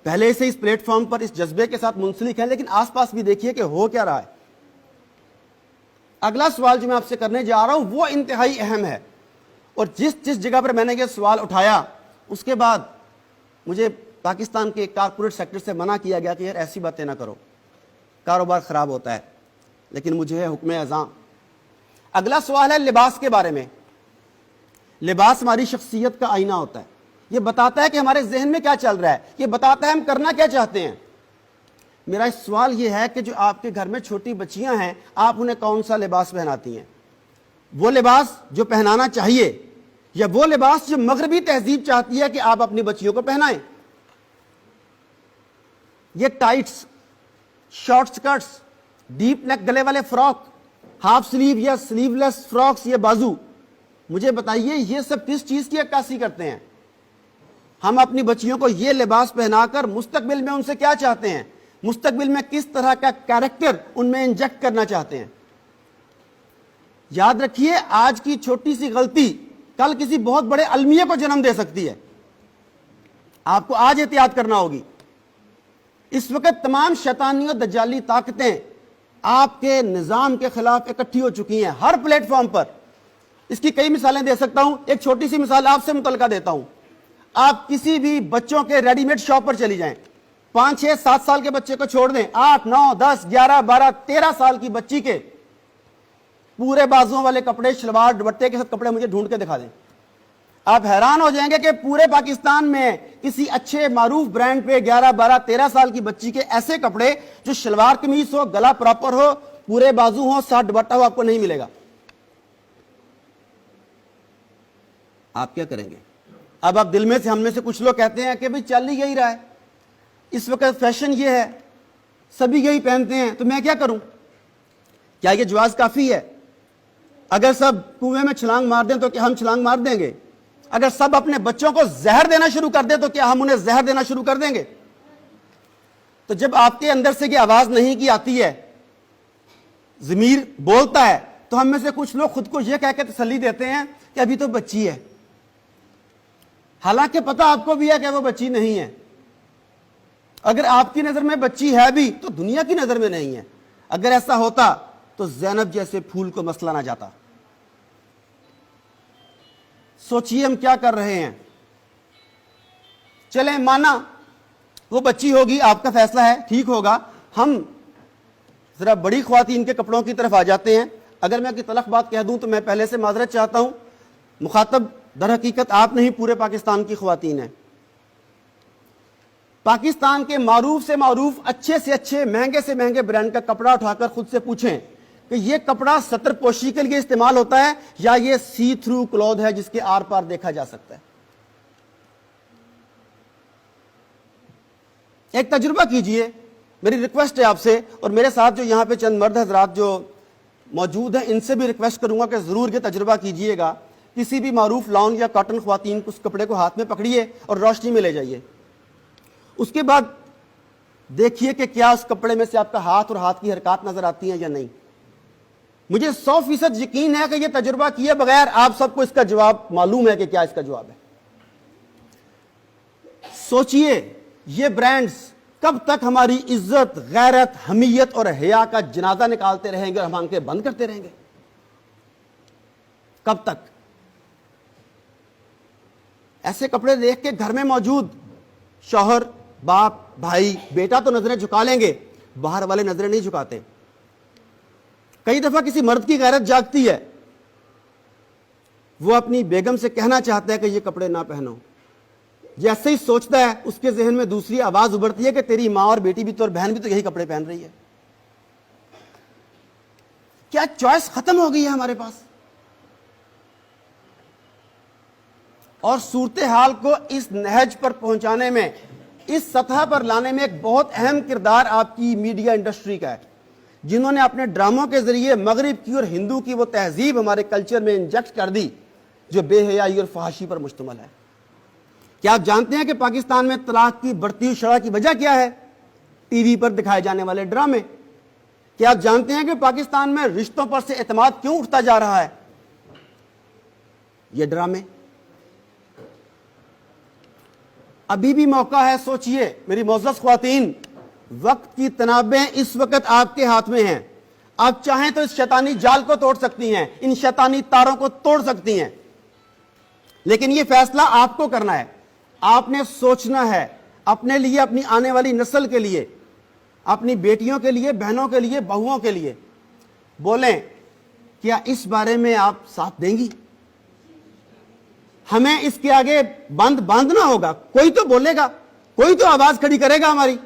پہلے سے اس plate form پر اس جذبے کے ساتھ منسلک ہیں، لیکن آس پاس بھی دیکھیے کہ ہو کیا رہا ہے۔ اگلا سوال جو میں آپ سے کرنے جا رہا ہوں وہ انتہائی اہم ہے، اور جس جگہ پر میں نے یہ سوال اٹھایا اس کے بعد مجھے پاکستان کے کارپوریٹ سیکٹر سے منع کیا گیا کہ یار ایسی باتیں نہ کرو، کاروبار خراب ہوتا ہے، لیکن مجھے ہے حکم اعظم۔ اگلا سوال ہے لباس کے بارے میں۔ لباس ہماری شخصیت کا آئینہ ہوتا ہے، یہ بتاتا ہے کہ ہمارے ذہن میں کیا چل رہا ہے، یہ بتاتا ہے ہم کرنا کیا چاہتے ہیں۔ میرا سوال یہ ہے کہ جو آپ کے گھر میں چھوٹی بچیاں ہیں، آپ انہیں کون سا لباس پہناتی ہیں؟ وہ لباس جو پہنانا چاہیے یا وہ لباس جو مغربی تہذیب چاہتی ہے کہ آپ اپنی بچیوں کو پہنائیں؟ یہ ٹائٹس، شارٹ سکرٹس، ڈیپ نیک گلے والے فراک، ہاف سلیو یا سلیو لیس فراکس، یہ بازو، مجھے بتائیے یہ سب کس چیز کی عکاسی کرتے ہیں؟ ہم اپنی بچیوں کو یہ لباس پہنا کر مستقبل میں ان سے کیا چاہتے ہیں؟ مستقبل میں کس طرح کا کیریکٹر ان میں انجیکٹ کرنا چاہتے ہیں؟ یاد رکھیے آج کی چھوٹی سی غلطی کل کسی بہت بڑے المیہ کو جنم دے سکتی ہے۔ آپ کو آج احتیاط کرنا ہوگی۔ اس وقت تمام شیطانی اور دجالی طاقتیں آپ کے نظام کے خلاف اکٹھی ہو چکی ہیں ہر پلیٹ فارم پر۔ اس کی کئی مثالیں دے سکتا ہوں، ایک چھوٹی سی مثال آپ سے متعلقہ دیتا ہوں۔ آپ کسی بھی بچوں کے ریڈی میڈ شاپ پر چلی جائیں، 5 6 7 سال کے بچے کو چھوڑ دیں، 8 9 10 11 12 13 سال کی بچی کے پورے بازوؤں والے کپڑے، شلوار دوپٹے کے ساتھ کپڑے مجھے ڈھونڈ کے دکھا دیں، آپ حیران ہو جائیں گے کہ پورے پاکستان میں کسی اچھے معروف برانڈ پہ 11 12 13 سال کی بچی کے ایسے کپڑے جو شلوار قمیص ہو، گلا پراپر ہو، پورے بازو ہو، ساتھ دوپٹہ ہو، آپ کو نہیں ملے گا۔ آپ کیا کریں گے؟ اب آپ دل میں سے، ہم میں سے کچھ لوگ کہتے ہیں کہ بھئی چل ہی یہی رہا ہے، اس وقت فیشن یہ ہے، سبھی یہی پہنتے ہیں، تو میں کیا کروں؟ کیا یہ جواز کافی ہے؟ اگر سب کنویں میں چھلانگ مار دیں تو کیا ہم چھلانگ مار دیں گے؟ اگر سب اپنے بچوں کو زہر دینا شروع کر دیں تو کیا ہم انہیں زہر دینا شروع کر دیں گے؟ تو جب آپ کے اندر سے یہ آواز نہیں کی آتی ہے، ضمیر بولتا ہے، تو ہم میں سے کچھ لوگ خود کو یہ کہہ کے تسلی دیتے ہیں کہ ابھی تو بچی ہے، حالانکہ پتہ آپ کو بھی ہے کہ وہ بچی نہیں ہے۔ اگر آپ کی نظر میں بچی ہے بھی تو دنیا کی نظر میں نہیں ہے۔ اگر ایسا ہوتا تو زینب جیسے پھول کو مسئلہ نہ جاتا۔ سوچئے ہم کیا کر رہے ہیں۔ چلیں مانا وہ بچی ہوگی، آپ کا فیصلہ ہے، ٹھیک ہوگا۔ ہم ذرا بڑی خواتین کے کپڑوں کی طرف آ جاتے ہیں۔ اگر میں کوئی تلخ بات کہہ دوں تو میں پہلے سے معذرت چاہتا ہوں، مخاطب در حقیقت آپ نہیں، پورے پاکستان کی خواتین ہیں۔ پاکستان کے معروف سے معروف، اچھے سے اچھے، مہنگے سے مہنگے برانڈ کا کپڑا اٹھا کر خود سے پوچھیں کہ یہ کپڑا ستر پوشی کے لیے استعمال ہوتا ہے یا یہ سی تھرو کلوتھ ہے جس کے آر پار دیکھا جا سکتا ہے؟ ایک تجربہ کیجئے، میری ریکویسٹ ہے آپ سے، اور میرے ساتھ جو یہاں پہ چند مرد حضرات جو موجود ہیں ان سے بھی ریکویسٹ کروں گا کہ ضرور یہ تجربہ کیجئے گا۔ کسی بھی معروف لان یا کاٹن خواتین کو اس کپڑے کو ہاتھ میں پکڑیے اور روشنی میں لے جائیے، اس کے بعد دیکھیے کہ کیا اس کپڑے میں سے آپ کا ہاتھ اور ہاتھ کی حرکات نظر آتی ہیں یا نہیں۔ مجھے 100% یقین ہے کہ یہ تجربہ کیے بغیر آپ سب کو اس کا جواب معلوم ہے کہ کیا اس کا جواب ہے۔ سوچئے یہ برانڈز کب تک ہماری عزت، غیرت، حمیت اور حیا کا جنازہ نکالتے رہیں گے اور ہم آنکھیں بند کرتے رہیں گے؟ کب تک؟ ایسے کپڑے دیکھ کے گھر میں موجود شوہر، باپ، بھائی، بیٹا تو نظریں جھکا لیں گے، باہر والے نظریں نہیں جھکاتے۔ کئی دفعہ کسی مرد کی غیرت جاگتی ہے، وہ اپنی بیگم سے کہنا چاہتا ہے کہ یہ کپڑے نہ پہنو، جیسے ہی سوچتا ہے اس کے ذہن میں دوسری آواز ابھرتی ہے کہ تیری ماں اور بیٹی بھی تو اور بہن بھی تو یہی کپڑے پہن رہی ہے۔ کیا چوائس ختم ہو گئی ہے ہمارے پاس؟ اور صورتحال کو اس نہج پر پہنچانے میں، اس سطح پر لانے میں ایک بہت اہم کردار آپ کی میڈیا انڈسٹری کا ہے، جنہوں نے اپنے ڈراموں کے ذریعے مغرب کی اور ہندو کی وہ تہذیب ہمارے کلچر میں انجیکٹ کر دی جو بے حیائی اور فحاشی پر مشتمل ہے۔ کیا آپ جانتے ہیں کہ پاکستان میں طلاق کی بڑھتی ہوئی شرح کی وجہ کیا ہے؟ ٹی وی پر دکھائے جانے والے ڈرامے۔ کیا آپ جانتے ہیں کہ پاکستان میں رشتوں پر سے اعتماد کیوں اٹھتا جا رہا ہے؟ یہ ڈرامے۔ ابھی بھی موقع ہے, سوچئے میری معزز خواتین, وقت کی تنابیں اس وقت آپ کے ہاتھ میں ہیں. آپ چاہیں تو اس شیطانی جال کو توڑ سکتی ہیں, ان شیطانی تاروں کو توڑ سکتی ہیں, لیکن یہ فیصلہ آپ کو کرنا ہے. آپ نے سوچنا ہے اپنے لیے, اپنی آنے والی نسل کے لیے, اپنی بیٹیوں کے لیے, بہنوں کے لیے, بہوؤں کے لیے. بولیں کیا اس بارے میں آپ ساتھ دیں گی؟ ہمیں اس کے آگے بند باندھنا ہوگا. کوئی تو بولے گا, کوئی تو آواز کھڑی کرے گا ہماری.